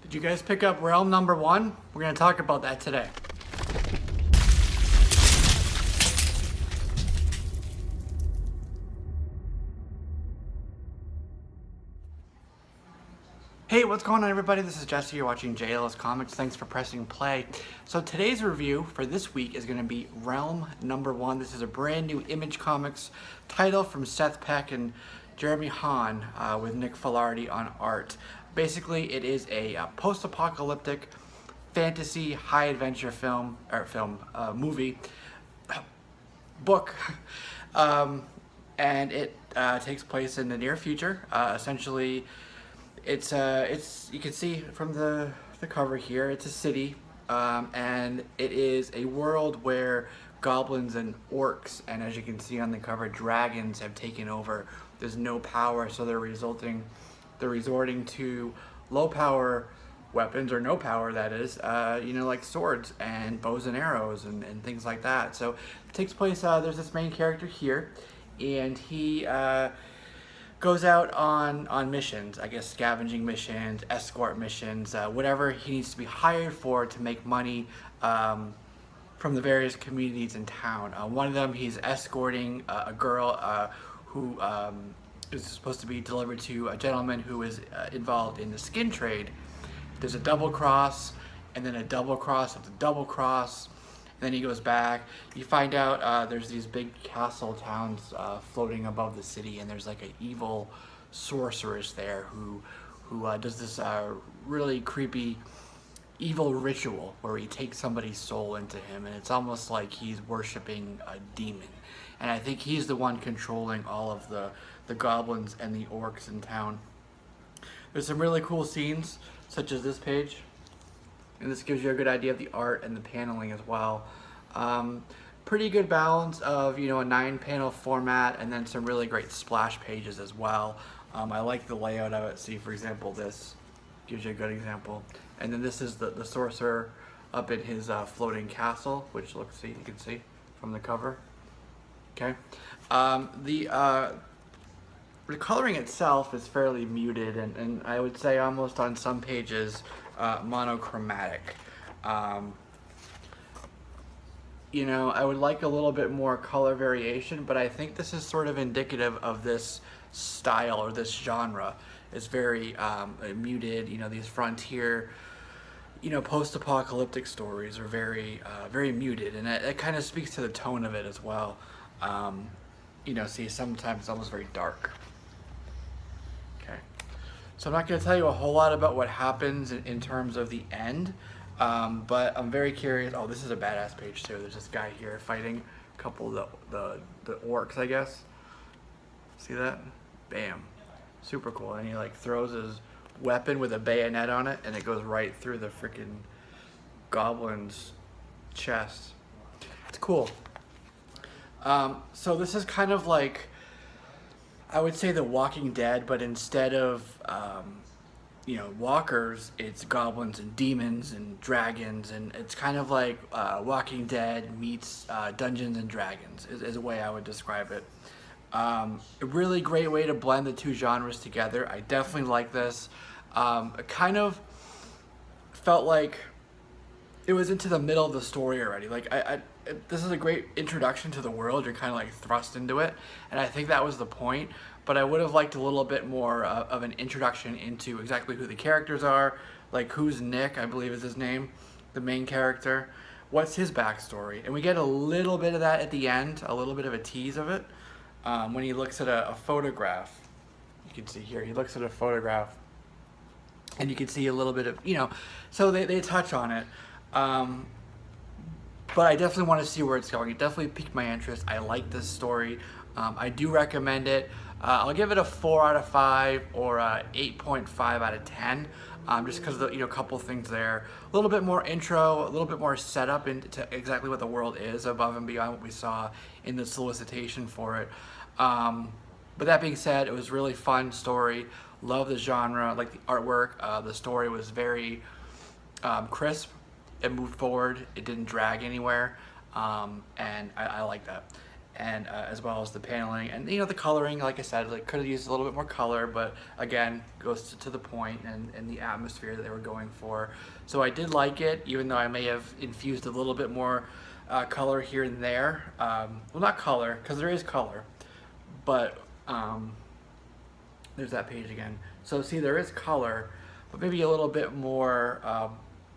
Did you guys pick up realm number 1? We're going to talk about that today. Hey, what's going on everybody? This is Jesse, you're watching JLS Comics. Thanks for pressing play. So today's review for this week is going to be realm number 1. This is a brand new Image Comics title from Seth Peck and JEREMY HAUN with NICK FILARDI on art. Basically, it is a post-apocalyptic fantasy high adventure movie book, and it takes place in the near future. Essentially, it's you can see from the cover here, it's a city, and it is a world where goblins and orcs, and as you can see on the cover, dragons have taken over. There's no power, so they're resorting to low power weapons, or no power that is, like swords and bows and arrows and things like that. So it takes place, there's this main character here, and he goes out on missions, I guess scavenging missions, escort missions, whatever he needs to be hired for to make money from the various communities in town. One of them, he's escorting a girl who is supposed to be delivered to a gentleman who is involved in the skin trade. There's a double cross, and then a double cross of the double cross, and then he goes back. You find out there's these big castle towns floating above the city, and there's like an evil sorceress there who does this really creepy evil ritual where he takes somebody's soul into him, and it's almost like he's worshiping a demon. And I think he's the one controlling all of the goblins and the orcs in town. There's some really cool scenes, such as this page, and this gives you a good idea of the art and the paneling as well. Pretty good balance of a 9-panel format, and then some really great splash pages as well. I like the layout of it. See, for example, this gives you a good example, and then this is the sorcerer up in his floating castle, which you can see from the cover. Okay, the coloring itself is fairly muted, and I would say almost on some pages monochromatic. I would like a little bit more color variation, but I think this is sort of indicative of this style or this genre. It's very muted. These frontier, post-apocalyptic stories are very muted, and it kind of speaks to the tone of it as well. See, sometimes it's almost very dark. Okay, so I'm not going to tell you a whole lot about what happens in terms of the end, but I'm very curious. Oh, this is a badass page too. There's this guy here fighting a couple of the orcs, I guess. See that? Bam. Super cool. And he throws his weapon with a bayonet on it, and it goes right through the freaking goblin's chest. It's cool. So this is kind of like, I would say, The Walking Dead, but instead of walkers, it's goblins and demons and dragons, and it's kind of like Walking Dead meets Dungeons and Dragons is a way I would describe it. A really great way to blend the two genres together. I definitely like this. It kind of felt like it was into the middle of the story already. This is a great introduction to the world. You're kind of thrust into it, and I think that was the point. But I would have liked a little bit more of an introduction into exactly who the characters are, who's Nick, I believe is his name, the main character. What's his backstory? And we get a little bit of that at the end, a little bit of a tease of it, when he looks at a photograph. You can see here, he looks at a photograph, and you can see a little bit of, so they touch on it. But I definitely want to see where it's going. It definitely piqued my interest. I like this story. I do recommend it. I'll give it a 4 out of 5 or a 8.5 out of 10, just because of the, a couple things there. A little bit more intro, a little bit more setup into exactly what the world is above and beyond what we saw in the solicitation for it. But that being said, it was a really fun story. Love the genre, like the artwork. The story was very crisp. It moved forward. It didn't drag anywhere, and I like that. and as well as the paneling and the coloring. Like I said, like could have used a little bit more color, but again, goes to the point and the atmosphere that they were going for. So I did like it, even though I may have infused a little bit more color here and there. Well, not color, because there is color, but there's that page again. So see, there is color, but maybe a little bit more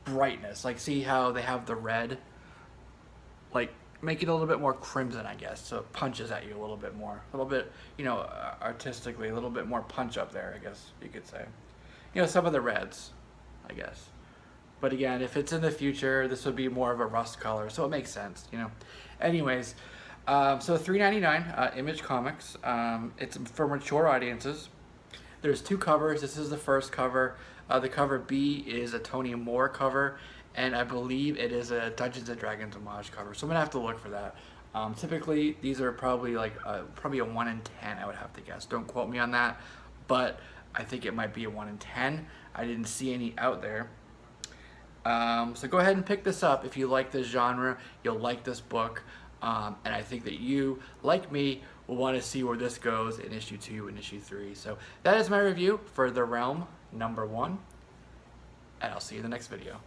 brightness. Like see how they have the red, like make it a little bit more crimson, I guess, so it punches at you a little bit more, a little bit, artistically, a little bit more punch up there, I guess you could say. Some of the reds, I guess. But again, if it's in the future, this would be more of a rust color, so it makes sense, Anyways, so $3.99, Image Comics. It's for mature audiences. There's 2 covers. This is the first cover. The cover B is a Tony Moore cover, and I believe it is a Dungeons and Dragons homage cover. So I'm gonna have to look for that. Typically, these are probably probably a 1 in 10. I would have to guess. Don't quote me on that, but I think it might be a 1 in 10. I didn't see any out there. So go ahead and pick this up if you like this genre. You'll like this book, and I think that you, like me, will want to see where this goes in issue 2 and issue 3. So that is my review for The Realm #1, and I'll see you in the next video.